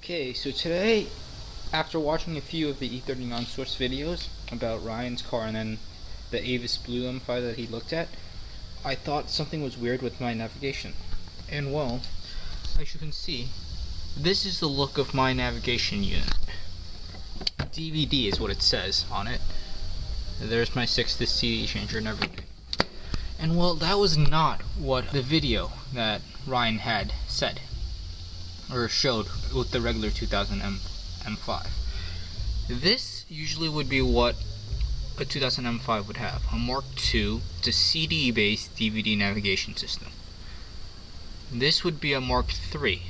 Okay, so today, after watching a few of the E39 source videos about Ryan's car and then the Avis Blue M5 that he looked at, I thought something was weird with my navigation. And well, as you can see, this is the look of my navigation unit. DVD is what it says on it. There's my 6-disc CD changer and everything. And well, that was not what the video that Ryan had said or showed with the regular 2000 M5. This usually would be what a 2000 M5 would have, a Mark II. It's a CD-based DVD navigation system. This would be a Mark III.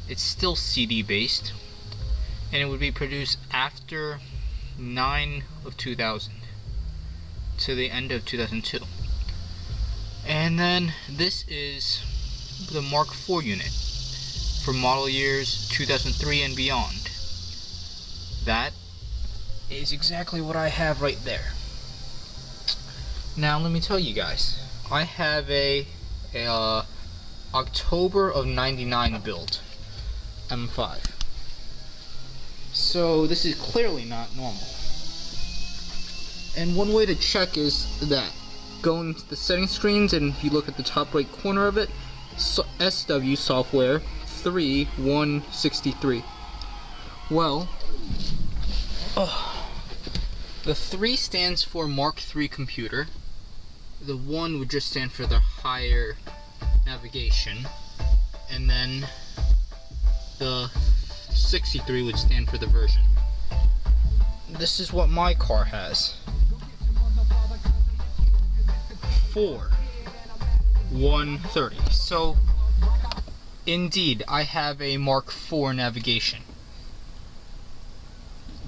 It's still CD-based, and it would be produced after 9 of 2000 to the end of 2002. And then this is the Mark IV unit for model years 2003 and beyond. That is exactly what I have right there. Now let me tell you guys, I have a October of '99 build M5. So this is clearly not normal. And one way to check is that going to the settings screens, and if you look at the top right corner of it, SW software 3163. Well, the 3 stands for Mark III computer. The 1 would just stand for the higher navigation, and then the 63 would stand for the version. This is what my car has. 130. So indeed, I have a Mark IV navigation.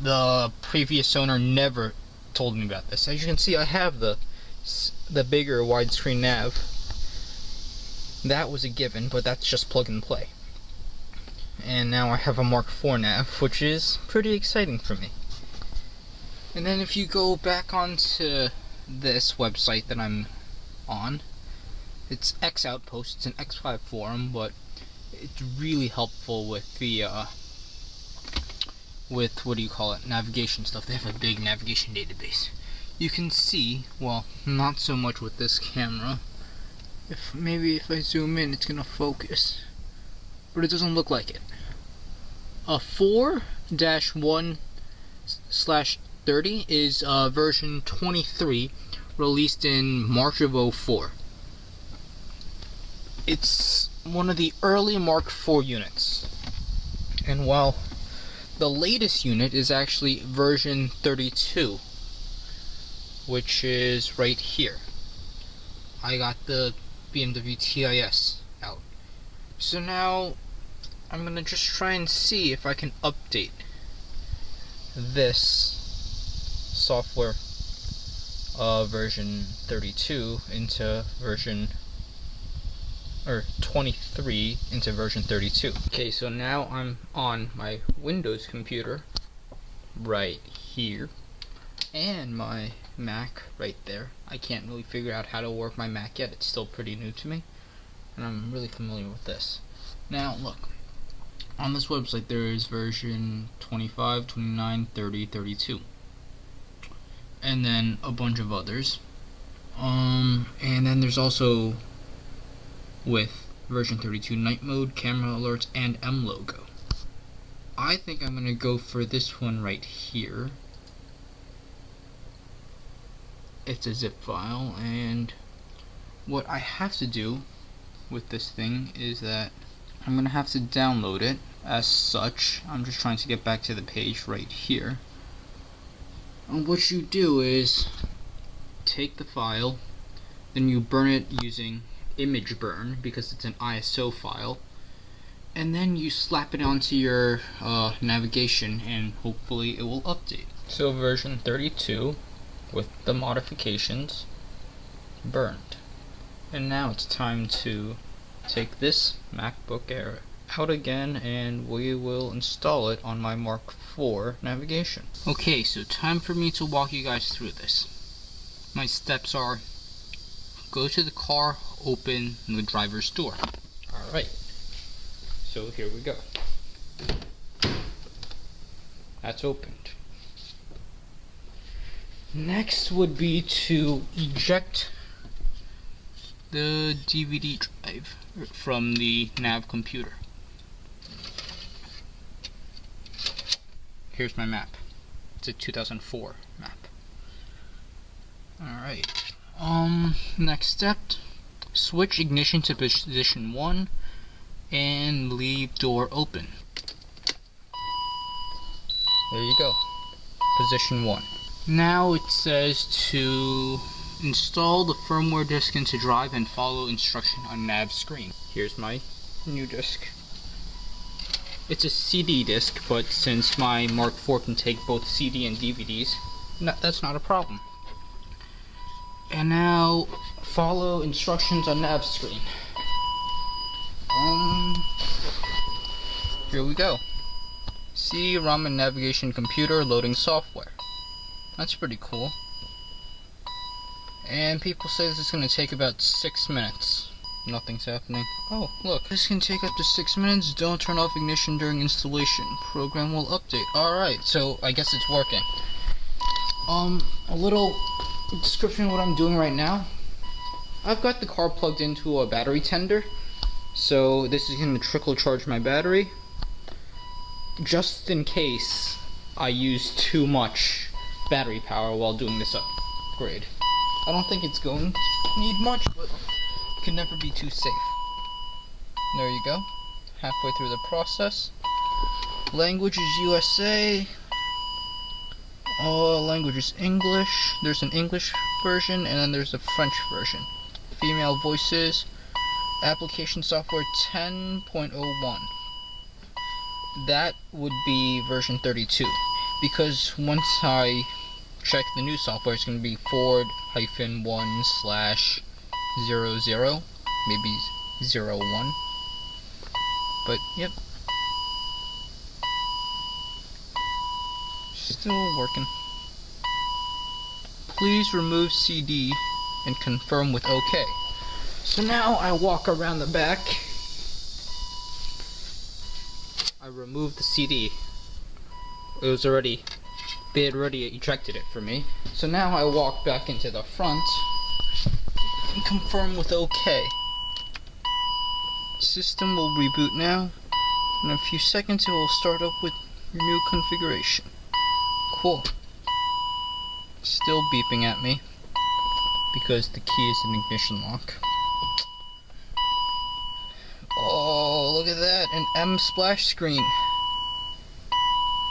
The previous owner never told me about this. As you can see, I have the bigger widescreen nav. That was a given, but that's just plug and play. And now I have a Mark IV nav, which is pretty exciting for me. And then if you go back onto this website that I'm on, it's X Outpost. It's an X5 forum, but it's really helpful with the with navigation stuff. They have a big navigation database. You can see, well, not so much with this camera. Maybe if I zoom in, it's gonna focus, but it doesn't look like it. A 4-1/30 is version 23, released in March of '04. It's one of the early Mark IV units, and while the latest unit is actually version 32, which is right here. I got the BMW TIS out. So now I'm gonna just try and see if I can update this software version 32 into version 23 into version 32. Okay, so now I'm on my Windows computer right here and my Mac right there. I can't really figure out how to work my Mac yet. It's still pretty new to me, and I'm really familiar with this. Now look, on this website there is version 25, 29, 30, 32, and then a bunch of others. And then there's also, with version 32, night mode, camera alerts, and M logo. I think I'm gonna go for this one right here. It's a zip file, and what I have to do with this thing is that I'm gonna have to download it as such. I'm just trying to get back to the page right here. And what you do is take the file, then you burn it using image burn because it's an ISO file, and then you slap it onto your navigation, and hopefully it will update. So version 32 with the modifications burned, and now it's time to take this MacBook Air out again, and we will install it on my Mark IV navigation. Okay, so time for me to walk you guys through this. My steps are: go to the car, open the driver's door. Alright, so here we go. That's opened. Next would be to eject the DVD drive from the nav computer. Here's my map. It's a 2004 map. Alright. Next step, switch ignition to position 1 and leave door open. There you go. Position 1. Now it says to install the firmware disk into drive and follow instruction on nav screen. Here's my new disk. It's a CD disk, but since my Mark IV can take both CD and DVDs, that's not a problem. And now follow instructions on nav screen. Here we go. CD-ROM and navigation computer loading software. That's pretty cool. And people say this is going to take about 6 minutes. Nothing's happening. Oh, look. This can take up to 6 minutes. Don't turn off ignition during installation. Program will update. Alright, so I guess it's working. A little description of what I'm doing right now. I've got the car plugged into a battery tender. So this is going to trickle charge my battery. Just in case I use too much battery power while doing this upgrade. I don't think it's going to need much, but it can never be too safe. There you go. Halfway through the process. Language is USA. Language is English. There's an English version and then there's a French version. Female voices. Application software 10.01. That would be version 32. Because once I check the new software, it's going to be Ford-1/00, maybe 01. But yep, still working. Please remove CD and confirm with OK. So now I walk around the back. I removed the CD. They had already ejected it for me. So now I walk back into the front and confirm with OK. System will reboot now. In a few seconds it will start up with your new configuration. Cool. Still beeping at me because the key is an ignition lock. Oh, look at that, an M splash screen.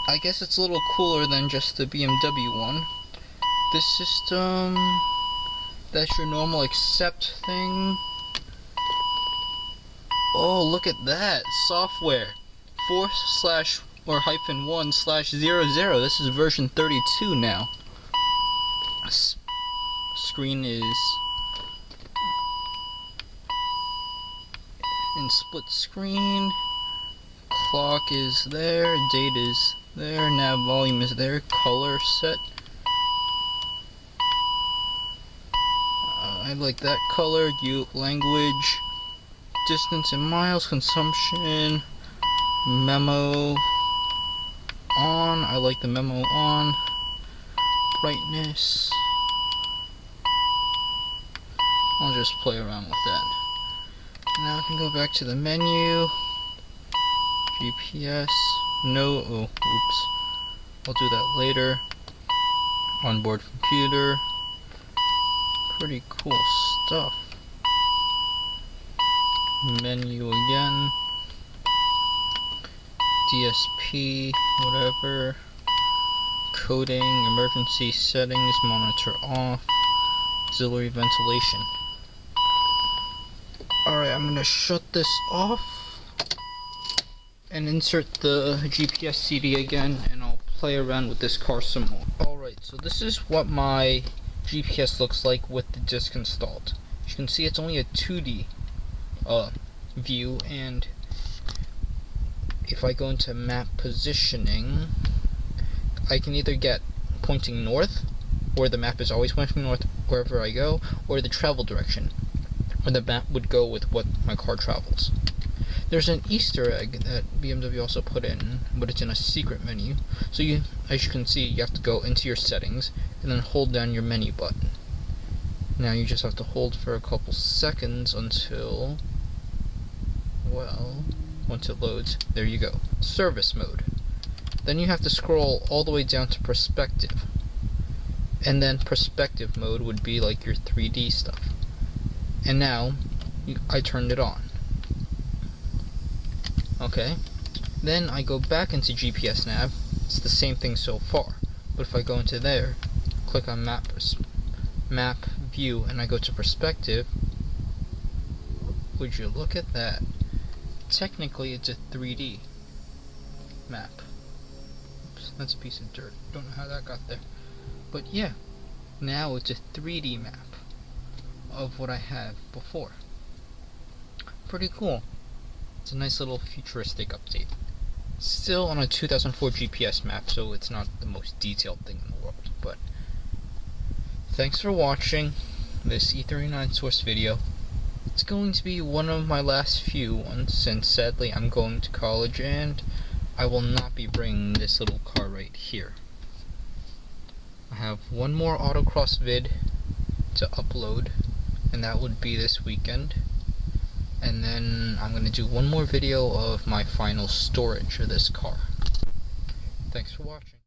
I guess it's a little cooler than just the BMW one. This system, that's your normal accept thing. Oh, look at that, software. 4/1/00. This is version 32 now. Screen is in split screen. Clock is there, date is there, nav volume is there, color set. I like that color. Language, distance in miles, consumption, memo on. I like the memo on. Brightness. I'll just play around with that. Now I can go back to the menu. GPS. No. Oh, oops. I'll do that later. Onboard computer. Pretty cool stuff. Menu again. DSP, whatever. Coding, emergency settings, monitor off, auxiliary ventilation. Alright, I'm gonna shut this off and insert the GPS CD again, and I'll play around with this car some more. Alright, so this is what my GPS looks like with the disc installed. As you can see, it's only a 2D view, and if I go into map positioning, I can either get pointing north, where the map is always pointing north wherever I go, or the travel direction, where the map would go with what my car travels. There's an Easter egg that BMW also put in, but it's in a secret menu. So you, as you can see, you have to go into your settings and then hold down your menu button. Now you just have to hold for a couple seconds until, well, once it loads, there you go. Service mode. Then you have to scroll all the way down to perspective. And then perspective mode would be like your 3D stuff. And now, I turned it on. Okay. Then I go back into GPS nav. It's the same thing so far. But if I go into there, click on map view, and I go to perspective, would you look at that? Technically it's a 3D map. Oops, that's a piece of dirt. Don't know how that got there. But yeah, now it's a 3D map of what I had before. Pretty cool. It's a nice little futuristic update. Still on a 2004 GPS map, so it's not the most detailed thing in the world, but thanks for watching this E39 source video. It's going to be one of my last few ones, since sadly I'm going to college and I will not be bringing this little car right here. I have one more autocross vid to upload, and that would be this weekend. And then I'm going to do one more video of my final storage of this car. Thanks for watching.